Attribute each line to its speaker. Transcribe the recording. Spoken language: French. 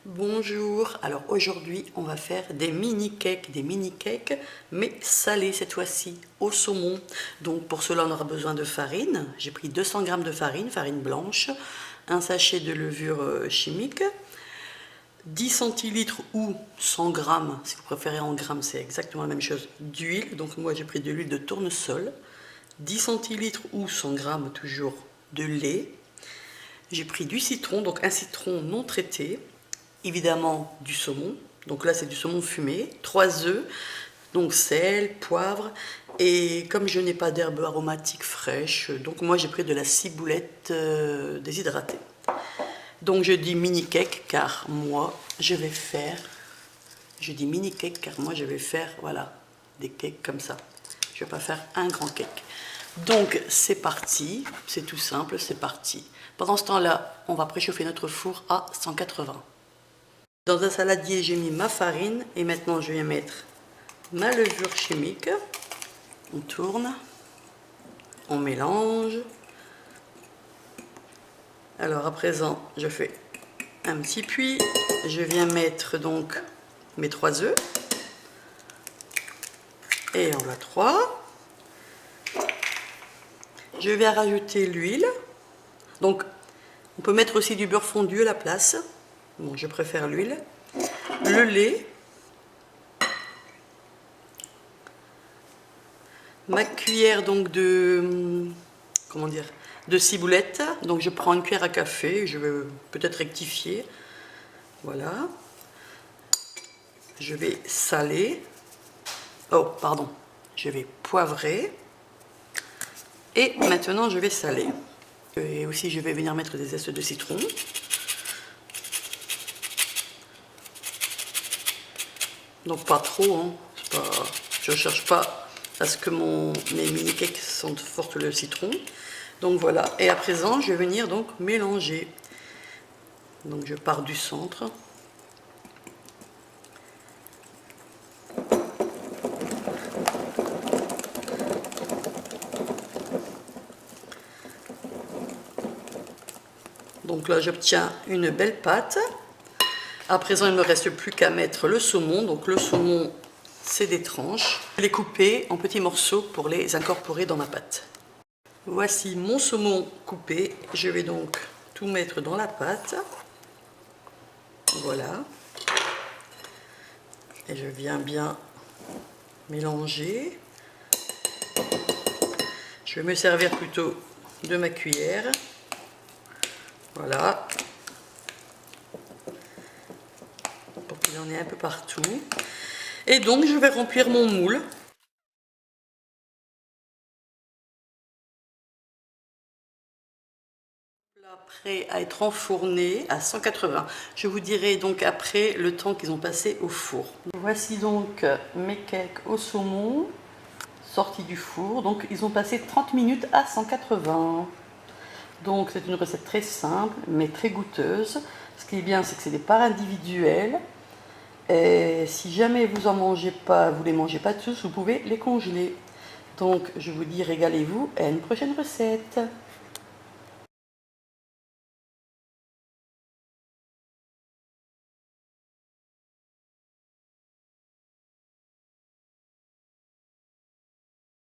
Speaker 1: Bonjour, alors aujourd'hui on va faire des mini cakes, mais salés cette fois-ci, au saumon. Donc pour cela on aura besoin de farine. J'ai pris 200 g de farine blanche, un sachet de levure chimique, 10 centilitres ou 100 g, si vous préférez en grammes c'est exactement la même chose, d'huile. Donc moi j'ai pris de l'huile de tournesol, 10 centilitres ou 100 g toujours de lait. J'ai pris du citron, donc un citron non traité, évidemment du saumon, donc là c'est du saumon fumé, 3 œufs, donc sel, poivre, et comme je n'ai pas d'herbes aromatiques fraîches, donc moi j'ai pris de la ciboulette déshydratée. Donc je dis mini cake car moi je vais faire, voilà, des cakes comme ça. Je ne vais pas faire un grand cake. Donc c'est parti, c'est tout simple, c'est parti. Pendant ce temps-là, on va préchauffer notre four à 180. Dans un saladier, j'ai mis ma farine et maintenant je viens mettre ma levure chimique. On tourne, on mélange. Alors à présent, je fais un petit puits. Je viens mettre donc mes 3 œufs. Et en voilà 3. Je vais rajouter l'huile. Donc on peut mettre aussi du beurre fondu à la place. Bon, je préfère l'huile. Le lait. Ma cuillère donc de, comment dire, de ciboulette. Donc je prends une cuillère à café, je vais peut-être rectifier. Voilà. Je vais saler. Oh, pardon. Je vais poivrer. Et maintenant je vais saler. Et aussi je vais venir mettre des zestes de citron. Donc pas trop, hein. Je ne cherche pas à ce que mes mini cakes sentent fort le citron. Donc voilà, et à présent je vais venir donc mélanger. Donc je pars du centre. Donc là j'obtiens une belle pâte. À présent il ne me reste plus qu'à mettre le saumon. Donc le saumon c'est des tranches. Je vais les couper en petits morceaux pour les incorporer dans ma pâte. Voici mon saumon coupé. Je vais donc tout mettre dans la pâte. Voilà. Et je viens bien mélanger. Je vais me servir plutôt de ma cuillère. Voilà. Pour qu'il en ait un peu partout. Et donc je vais remplir mon moule. Prêt à être enfourné à 180. Je vous dirai donc après le temps qu'ils ont passé au four. Voici donc mes cakes au saumon sortis du four. Donc ils ont passé 30 minutes à 180. Donc c'est une recette très simple mais très goûteuse. Ce qui est bien, c'est que c'est des parts individuelles. Et si jamais vous en mangez pas, vous les mangez pas tous, vous pouvez les congeler. Donc je vous dis régalez-vous et à une prochaine recette.